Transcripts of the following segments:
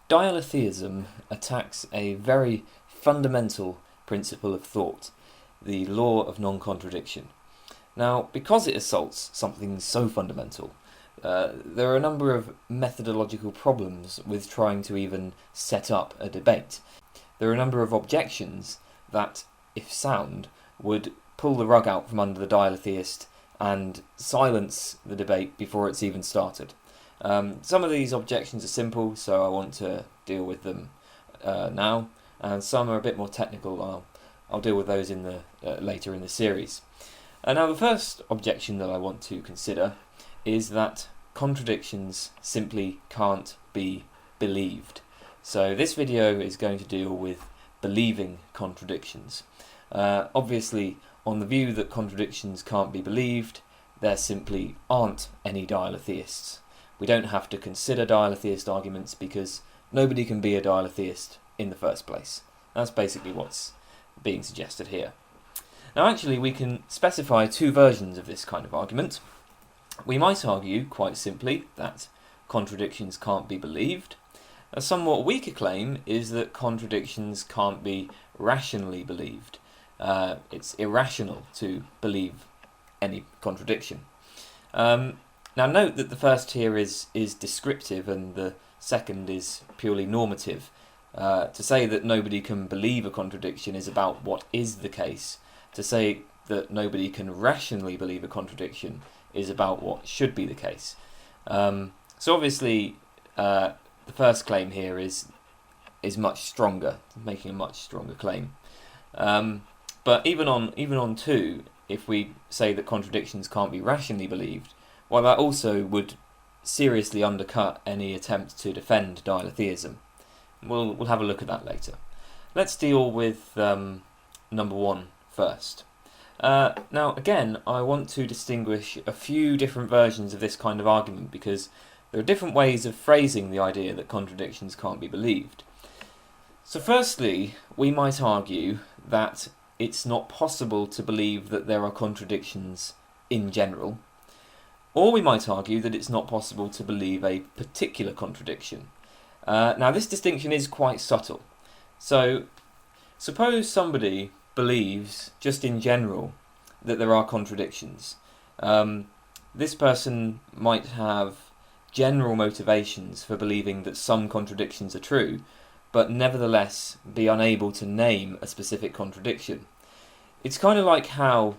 Dialetheism attacks a very fundamental principle of thought, the law of non-contradiction. Now, because it assaults something so fundamental, there are a number of methodological problems with trying to even set up a debate. There are a number of objections that, if sound, would pull the rug out from under the dialetheist and silence the debate before it's even started. Some of these objections are simple, so I want to deal with them now, and some are a bit more technical. I'll deal with those in the later in the series. Now, the first objection that I want to consider is that contradictions simply can't be believed. So this video is going to deal with believing contradictions. Obviously, on the view that contradictions can't be believed, there simply aren't any dialetheists. We don't have to consider dialetheist arguments because nobody can be a dialetheist in the first place. That's basically what's being suggested here. Now, actually, we can specify two versions of this kind of argument. We might argue, quite simply, that contradictions can't be believed. A somewhat weaker claim is that contradictions can't be rationally believed. It's irrational to believe any contradiction. Now, note that the first here is descriptive and the second is purely normative. To say that nobody can believe a contradiction is about what is the case. To say that nobody can rationally believe a contradiction is about what should be the case. So obviously, the first claim here is much stronger, making a much stronger claim. But even on two, if we say that contradictions can't be rationally believed, well, that also would seriously undercut any attempt to defend dialetheism. We'll have a look at that later. Let's deal with number one first. Now, again, I want to distinguish a few different versions of this kind of argument because there are different ways of phrasing the idea that contradictions can't be believed. So firstly, we might argue that it's not possible to believe that there are contradictions in general, or we might argue that it's not possible to believe a particular contradiction. Now, this distinction is quite subtle. So, suppose somebody believes, just in general, that there are contradictions. This person might have general motivations for believing that some contradictions are true, but nevertheless be unable to name a specific contradiction. It's kind of like how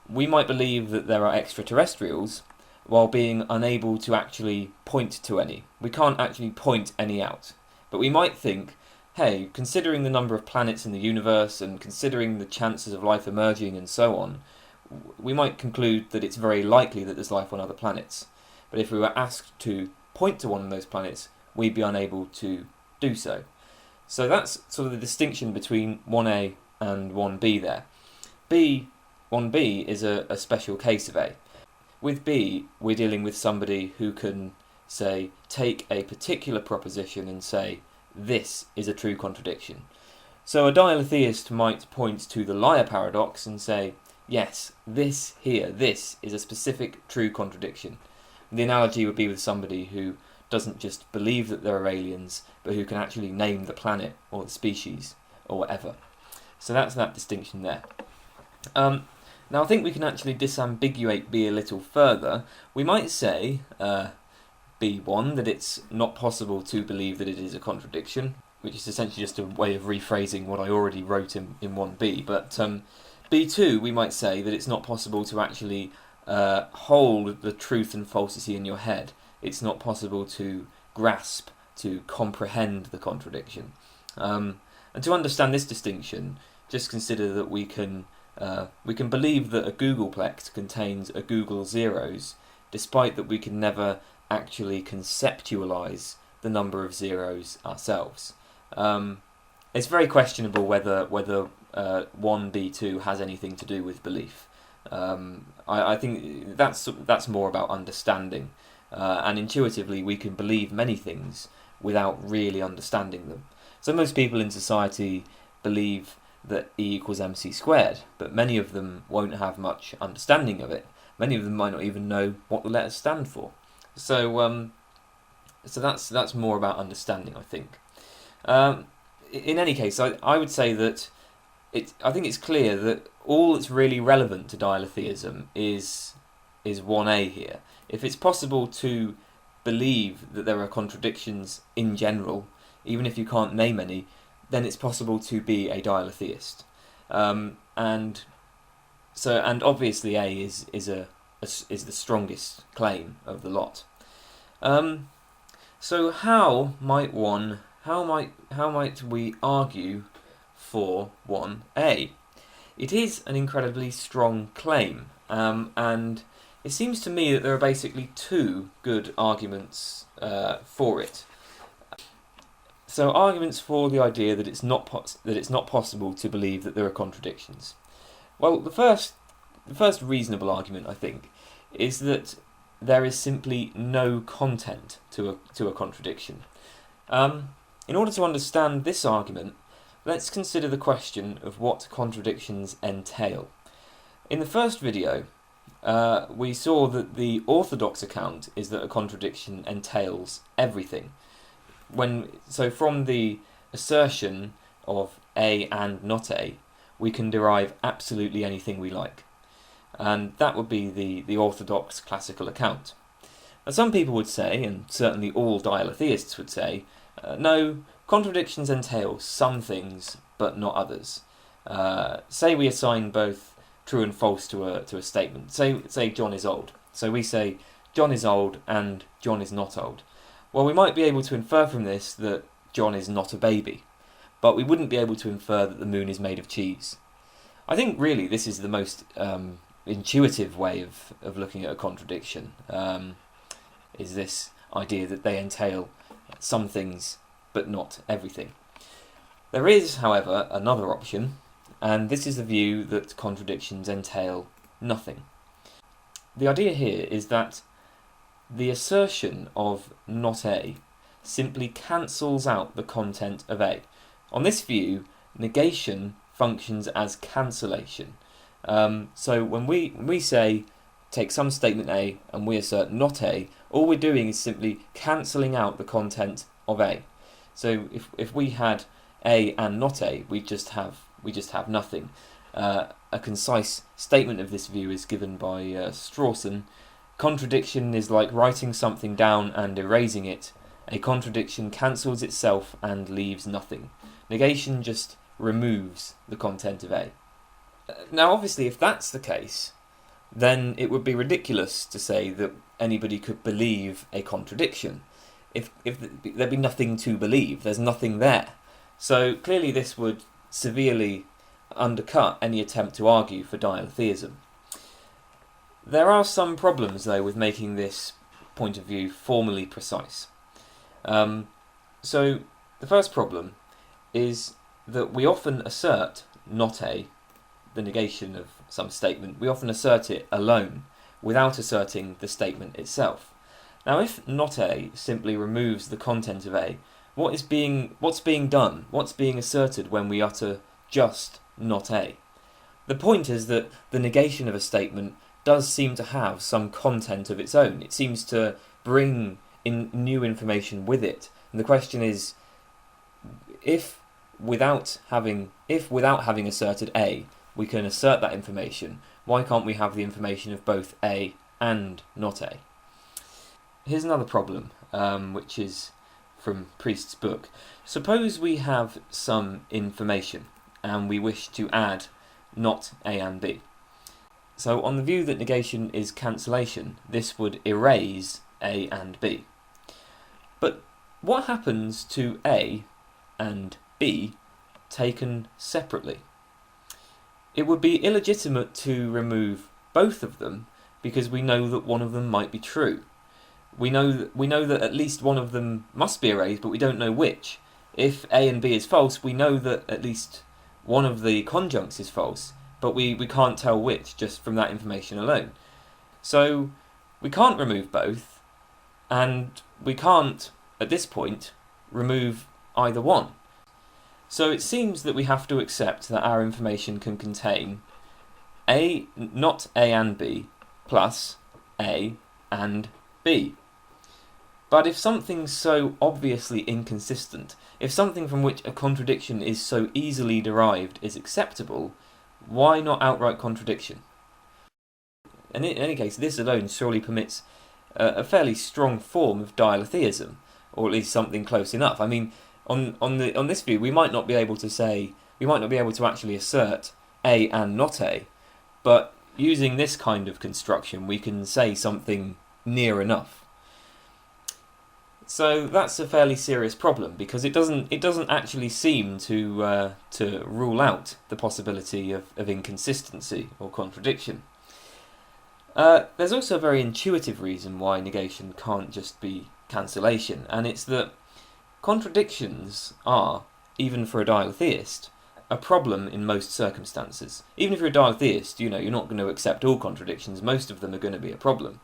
we might believe that there are extraterrestrials while being unable to actually point to any. We can't actually point any out. But we might think, hey, considering the number of planets in the universe and considering the chances of life emerging and so on, we might conclude that it's very likely that there's life on other planets. But if we were asked to point to one of those planets, we'd be unable to do so. So that's sort of the distinction between 1A and 1B there. 1B is a special case of A. With B, we're dealing with somebody who can, say, take a particular proposition and say, this is a true contradiction. So a dialetheist might point to the liar paradox and say, yes, this is a specific true contradiction. The analogy would be with somebody who doesn't just believe that there are aliens, but who can actually name the planet or the species or whatever. So that's that distinction there. Now, I think we can actually disambiguate B a little further. We might say, B1, that it's not possible to believe that it is a contradiction, which is essentially just a way of rephrasing what I already wrote in 1B. But B2, we might say that it's not possible to actually hold the truth and falsity in your head. It's not possible to grasp, to comprehend the contradiction. And to understand this distinction, just consider that we can believe that a googolplex contains a googol zeros, despite that we can never actually conceptualize the number of zeros ourselves. It's very questionable whether 1B2 has anything to do with belief. I think that's more about understanding, and intuitively we can believe many things without really understanding them. So most people in society believe that E equals mc squared, but many of them won't have much understanding of it. Many of them might not even know what the letters stand for. So that's more about understanding, I think. In any case, I would say that I think it's clear that all that's really relevant to dialetheism is 1a here. If it's possible to believe that there are contradictions in general, even if you can't name any, then it's possible to be a dialetheist. And obviously A is the strongest claim of the lot. So how might we argue for 1a? It is an incredibly strong claim, and it seems to me that there are basically two good arguments for it. So arguments for the idea that it's not possible to believe that there are contradictions. Well, the first reasonable argument, I think, is that there is simply no content to a contradiction. In order to understand this argument, let's consider the question of what contradictions entail. In the first video, we saw that the orthodox account is that a contradiction entails everything. So from the assertion of A and not A, we can derive absolutely anything we like. And that would be the orthodox classical account. Now, some people would say, and certainly all dialetheists would say, no, contradictions entail some things, but not others. Say we assign both true and false to a statement. Say John is old. So we say John is old and John is not old. Well, we might be able to infer from this that John is not a baby, but we wouldn't be able to infer that the moon is made of cheese. I think really this is the most intuitive way of looking at a contradiction, is this idea that they entail some things but not everything. There is, however, another option, and this is the view that contradictions entail nothing. The idea here is that the assertion of not A simply cancels out the content of A. On this view, negation functions as cancellation. So when we say take some statement A and we assert not A, all we're doing is simply cancelling out the content of A. So if we had A and not A, we just have nothing. A concise statement of this view is given by Strawson. Contradiction is like writing something down and erasing it. A contradiction cancels itself and leaves nothing. Negation just removes the content of A. Now, obviously, if that's the case, then it would be ridiculous to say that anybody could believe a contradiction. If there'd be nothing to believe, there's nothing there. So clearly this would severely undercut any attempt to argue for dialetheism. There are some problems, though, with making this point of view formally precise. So the first problem is that we often assert not A, the negation of some statement. We often assert it alone, without asserting the statement itself. Now, if not A simply removes the content of A, what's being done? What's being asserted when we utter just not A? The point is that the negation of a statement does seem to have some content of its own. It seems to bring in new information with it. And the question is, if without having asserted A, we can assert that information, why can't we have the information of both A and not A? Here's another problem, which is from Priest's book. Suppose we have some information and we wish to add not A and B. So on the view that negation is cancellation, this would erase A and B. But what happens to A and B taken separately? It would be illegitimate to remove both of them because we know that one of them might be true. We know that at least one of them must be erased, but we don't know which. If A and B is false, we know that at least one of the conjuncts is false, but we can't tell which just from that information alone. So we can't remove both, and we can't, at this point, remove either one. So it seems that we have to accept that our information can contain A, not A and B, plus A and B. But if something's so obviously inconsistent, if something from which a contradiction is so easily derived is acceptable, why not outright contradiction? And in any case, this alone surely permits a fairly strong form of dialetheism, or at least something close enough. I mean, on this view, we might not be able to actually assert A and not A, but using this kind of construction, we can say something near enough. So that's a fairly serious problem, because it doesn't actually seem to rule out the possibility of inconsistency or contradiction. There's also a very intuitive reason why negation can't just be cancellation, and it's that contradictions are, even for a dialetheist, a problem in most circumstances. Even if you're a dialetheist, you're not going to accept all contradictions. Most of them are going to be a problem.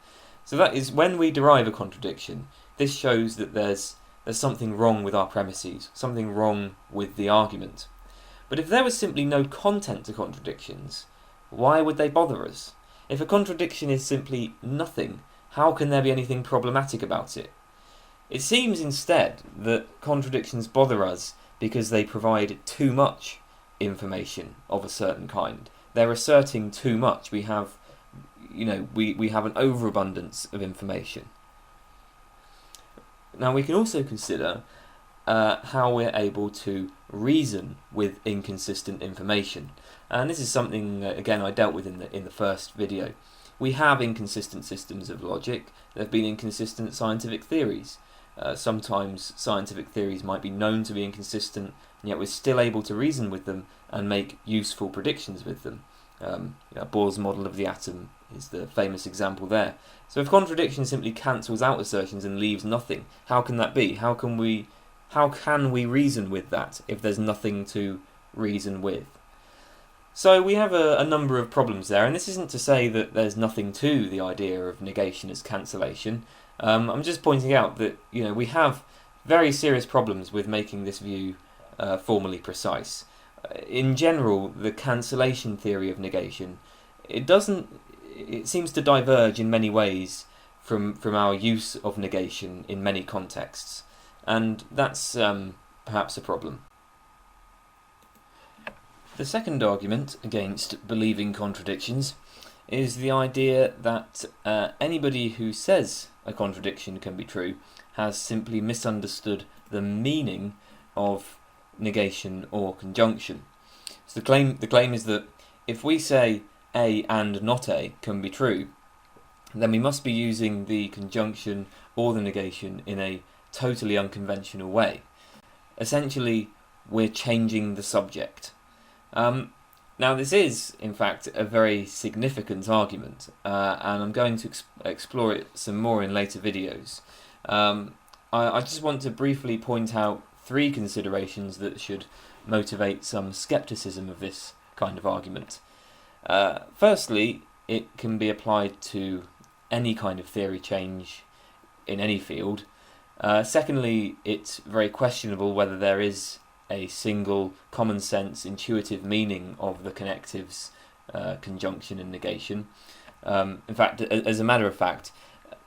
So that is, when we derive a contradiction, this shows that there's something wrong with our premises, something wrong with the argument. But if there was simply no content to contradictions, why would they bother us? If a contradiction is simply nothing, how can there be anything problematic about it? It seems instead that contradictions bother us because they provide too much information of a certain kind. They're asserting too much. We have an overabundance of information. Now we can also consider how we're able to reason with inconsistent information. And this is something, again, I dealt with in the first video. We have inconsistent systems of logic. There have been inconsistent scientific theories. Sometimes scientific theories might be known to be inconsistent, and yet we're still able to reason with them and make useful predictions with them. Bohr's model of the atom is the famous example there. So if contradiction simply cancels out assertions and leaves nothing, how can that be? How can we reason with that if there's nothing to reason with? So we have a number of problems there, and this isn't to say that there's nothing to the idea of negation as cancellation. I'm just pointing out that we have very serious problems with making this view formally precise. In general, the cancellation theory of negation, it seems to diverge in many ways from our use of negation in many contexts, and that's perhaps a problem. The second argument against believing contradictions is the idea that anybody who says a contradiction can be true has simply misunderstood the meaning of negation or conjunction. So the claim is that if we say A and not A can be true, then we must be using the conjunction or the negation in a totally unconventional way. Essentially, we're changing the subject. Now this is, in fact, a very significant argument, and I'm going to explore it some more in later videos. I just want to briefly point out three considerations that should motivate some skepticism of this kind of argument. Firstly, it can be applied to any kind of theory change in any field. Secondly, it's very questionable whether there is a single common sense intuitive meaning of the connectives conjunction and negation. In fact, as a matter of fact,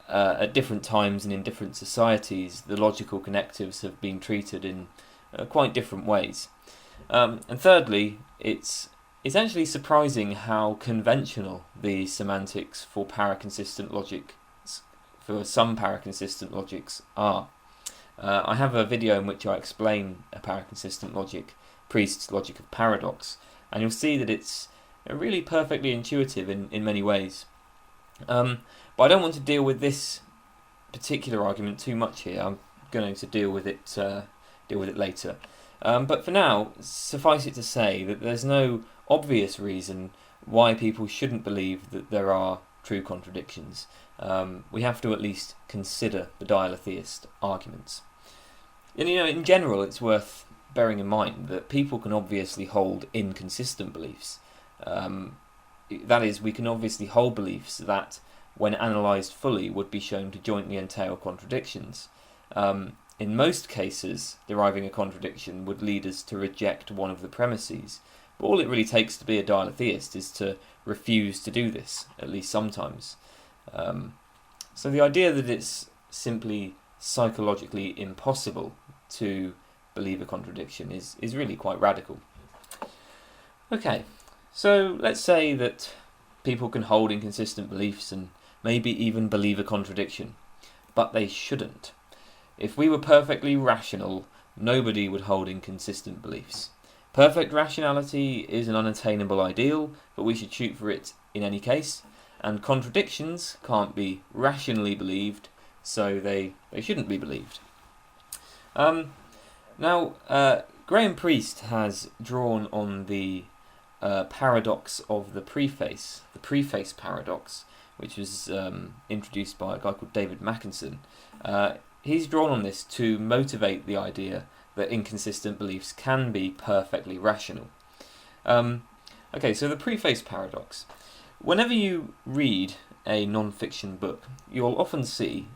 at different times and in different societies, the logical connectives have been treated in quite different ways. And thirdly, it's actually surprising how conventional the semantics for paraconsistent logic, for some paraconsistent logics, are. I have a video in which I explain a paraconsistent logic, Priest's logic of paradox, and you'll see that it's really perfectly intuitive in many ways. But I don't want to deal with this particular argument too much here. I'm going to deal with it later. But for now, suffice it to say that there's no obvious reason why people shouldn't believe that there are true contradictions. We have to at least consider the dialetheist arguments. And in general, it's worth bearing in mind that people can obviously hold inconsistent beliefs. That is, we can obviously hold beliefs that, when analysed fully, would be shown to jointly entail contradictions. In most cases, deriving a contradiction would lead us to reject one of the premises. But all it really takes to be a dialetheist is to refuse to do this, at least sometimes. So the idea that it's simply psychologically impossible to believe a contradiction is really quite radical. Okay, so let's say that people can hold inconsistent beliefs and maybe even believe a contradiction, but they shouldn't. If we were perfectly rational, nobody would hold inconsistent beliefs. Perfect rationality is an unattainable ideal, but we should shoot for it in any case, and contradictions can't be rationally believed, so they shouldn't be believed. Now, Graham Priest has drawn on the paradox of the preface paradox, which was introduced by a guy called David Mackinson. He's drawn on this to motivate the idea that inconsistent beliefs can be perfectly rational. Okay, so the preface paradox. Whenever you read a non-fiction book, you'll often see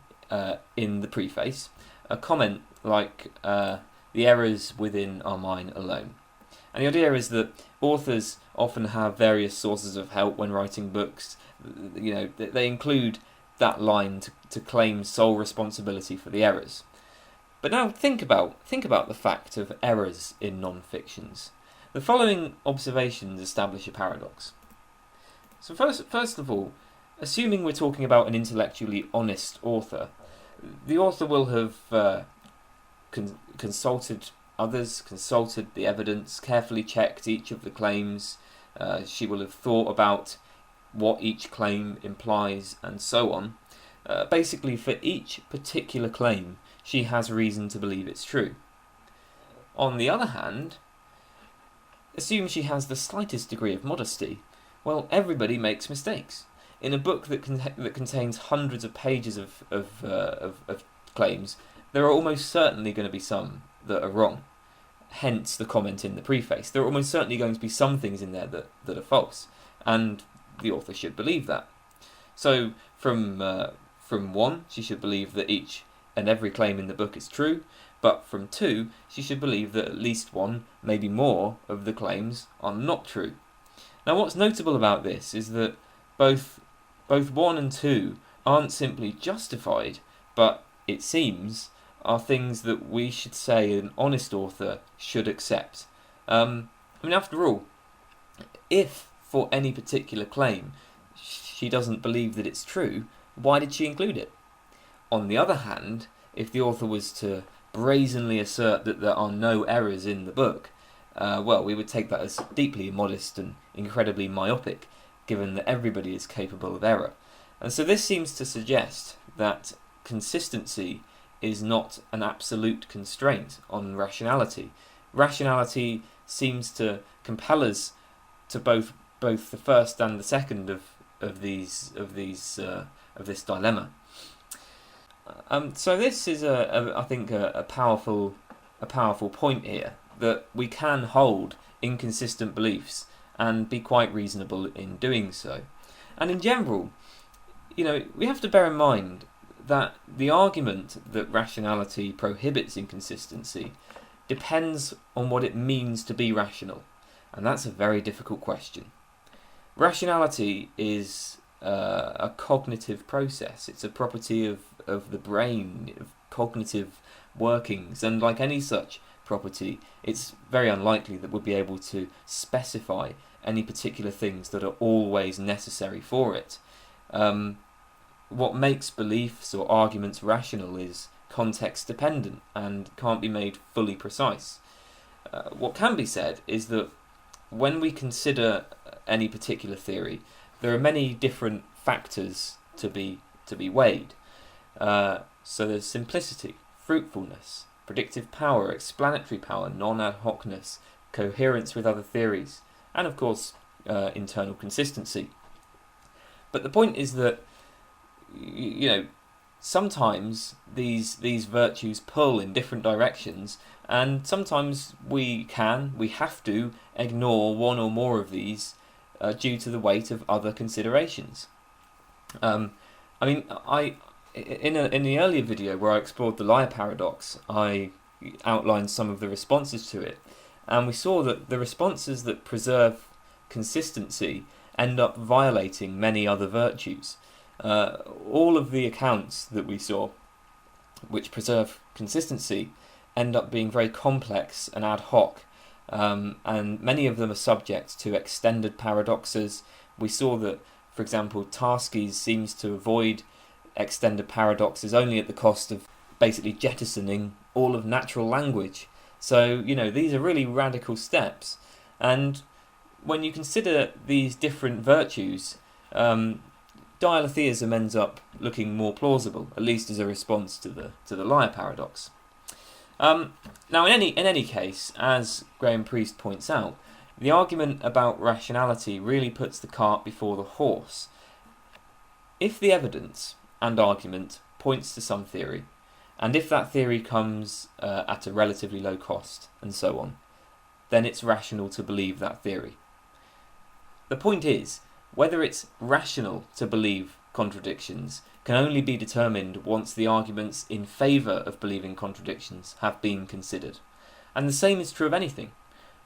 in the preface a comment like the errors within our mind alone. And the idea is that authors often have various sources of help when writing books. You know, they include that line to claim sole responsibility for the errors. But now think about the fact of errors in non-fictions. The following observations establish a paradox. So first of all, assuming we're talking about an intellectually honest author, the author will have consulted others, consulted the evidence, carefully checked each of the claims. She will have thought about what each claim implies and so on. Basically, for each particular claim, she has reason to believe it's true. On the other hand, assume she has the slightest degree of modesty. Well, everybody makes mistakes. In a book that contains hundreds of pages of claims, there are almost certainly going to be some that are wrong. Hence the comment in the preface. There are almost certainly going to be some things in there that are false, and the author should believe that. So from one, she should believe that each and every claim in the book is true, but from two, she should believe that at least one, maybe more, of the claims are not true. Now, what's notable about this is that both 1 and 2 aren't simply justified, but, it seems, are things that we should say an honest author should accept. After all, if for any particular claim she doesn't believe that it's true, why did she include it? On the other hand, if the author was to brazenly assert that there are no errors in the book, we would take that as deeply immodest and incredibly myopic, given that everybody is capable of error. And so this seems to suggest that consistency is not an absolute constraint on rationality. Rationality seems to compel us to both the first and the second of this dilemma. So this is I think a powerful point here, that we can hold inconsistent beliefs and be quite reasonable in doing so. And in general, we have to bear in mind that the argument that rationality prohibits inconsistency depends on what it means to be rational, and that's a very difficult question. Rationality is a cognitive process. It's a property of the brain, of cognitive workings, and like any such property, it's very unlikely that we'll be able to specify any particular things that are always necessary for it. What makes beliefs or arguments rational is context dependent and can't be made fully precise. What can be said is that when we consider any particular theory, there are many different factors to be weighed. So there's simplicity, fruitfulness, predictive power, explanatory power, non-ad hocness, coherence with other theories, and of course internal consistency. But the point is that sometimes these virtues pull in different directions, and sometimes we have to ignore one or more of these due to the weight of other considerations. In the earlier video where I explored the liar paradox, I outlined some of the responses to it, and we saw that the responses that preserve consistency end up violating many other virtues. All of the accounts that we saw which preserve consistency, end up being very complex and ad hoc, and many of them are subject to extended paradoxes. We saw that, for example, Tarski seems to avoid extended paradoxes only at the cost of basically jettisoning all of natural language. So, these are really radical steps. And when you consider these different virtues, Dialetheism ends up looking more plausible, at least as a response to the liar paradox. Now, in any case, as Graham Priest points out, the argument about rationality really puts the cart before the horse. If the evidence and argument points to some theory, and if that theory comes at a relatively low cost, and so on, then it's rational to believe that theory. The point is, whether it's rational to believe contradictions can only be determined once the arguments in favour of believing contradictions have been considered. And the same is true of anything.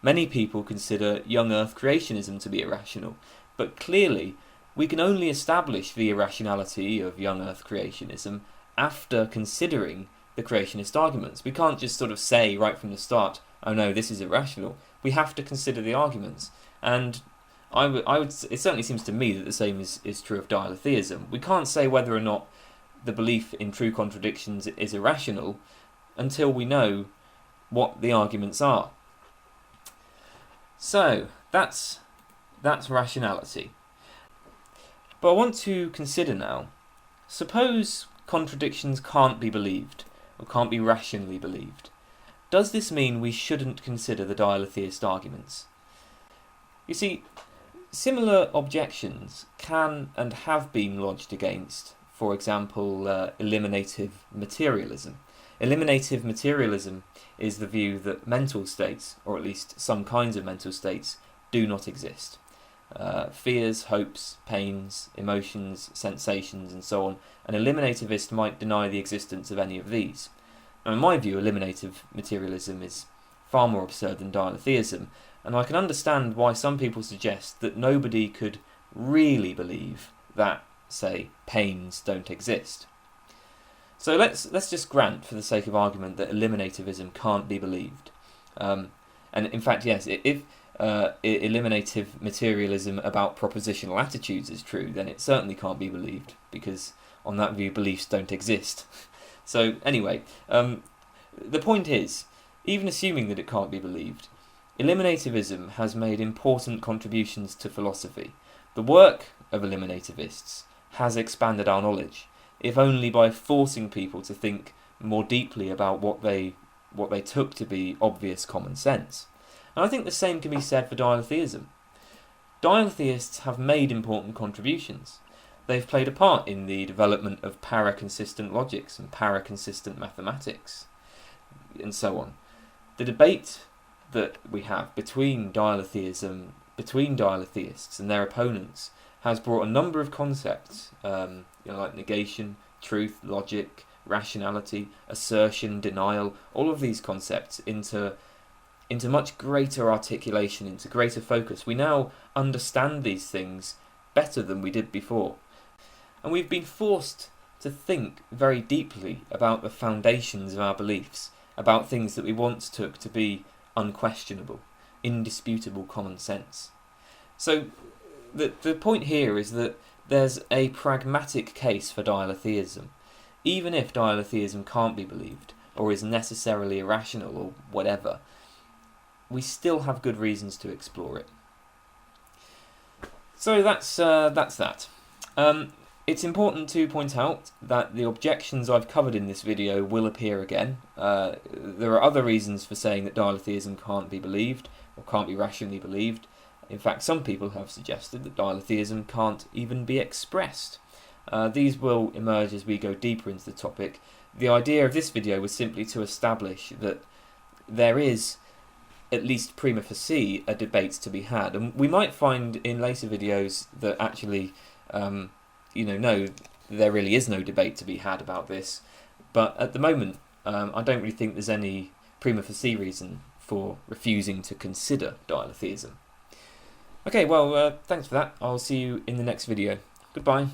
Many people consider young earth creationism to be irrational, but clearly we can only establish the irrationality of young earth creationism after considering the creationist arguments. We can't just sort of say right from the start, oh no, this is irrational. We have to consider the arguments. And I would. It certainly seems to me that the same is true of Dialetheism. We can't say whether or not the belief in true contradictions is irrational until we know what the arguments are. So that's rationality. But I want to consider now, suppose contradictions can't be believed, or can't be rationally believed. Does this mean we shouldn't consider the dialetheist arguments? You see, similar objections can and have been lodged against, for example, eliminative materialism. Eliminative materialism is the view that mental states, or at least some kinds of mental states, do not exist. Fears, hopes, pains, emotions, sensations, and so on. An eliminativist might deny the existence of any of these. Now, in my view, eliminative materialism is far more absurd than dialetheism, and I can understand why some people suggest that nobody could really believe that, say, pains don't exist. So let's just grant, for the sake of argument, that eliminativism can't be believed. And in fact, yes, if eliminative materialism about propositional attitudes is true, then it certainly can't be believed, because on that view, beliefs don't exist. So anyway, the point is, even assuming that it can't be believed, eliminativism has made important contributions to philosophy. The work of eliminativists has expanded our knowledge, if only by forcing people to think more deeply about what they took to be obvious common sense. And I think the same can be said for dialetheism. Dialetheists have made important contributions. They've played a part in the development of para-consistent logics and para-consistent mathematics, and so on. The debate that we have between dialetheism, between dialetheists and their opponents, has brought a number of concepts, like negation, truth, logic, rationality, assertion, denial, all of these concepts into much greater articulation, into greater focus. We now understand these things better than we did before. And we've been forced to think very deeply about the foundations of our beliefs, about things that we once took to be unquestionable, indisputable common sense. So the point here is that there's a pragmatic case for dialetheism, even if dialetheism can't be believed, or is necessarily irrational, or whatever. We still have good reasons to explore it. So that's that. It's important to point out that the objections I've covered in this video will appear again. There are other reasons for saying that dialetheism can't be believed, or can't be rationally believed. In fact, some people have suggested that dialetheism can't even be expressed. These will emerge as we go deeper into the topic. The idea of this video was simply to establish that there is, at least prima facie, a debate to be had. And we might find in later videos that actually, no, there really is no debate to be had about this. But at the moment, I don't really think there's any prima facie reason for refusing to consider dialetheism. Okay, well, thanks for that. I'll see you in the next video. Goodbye.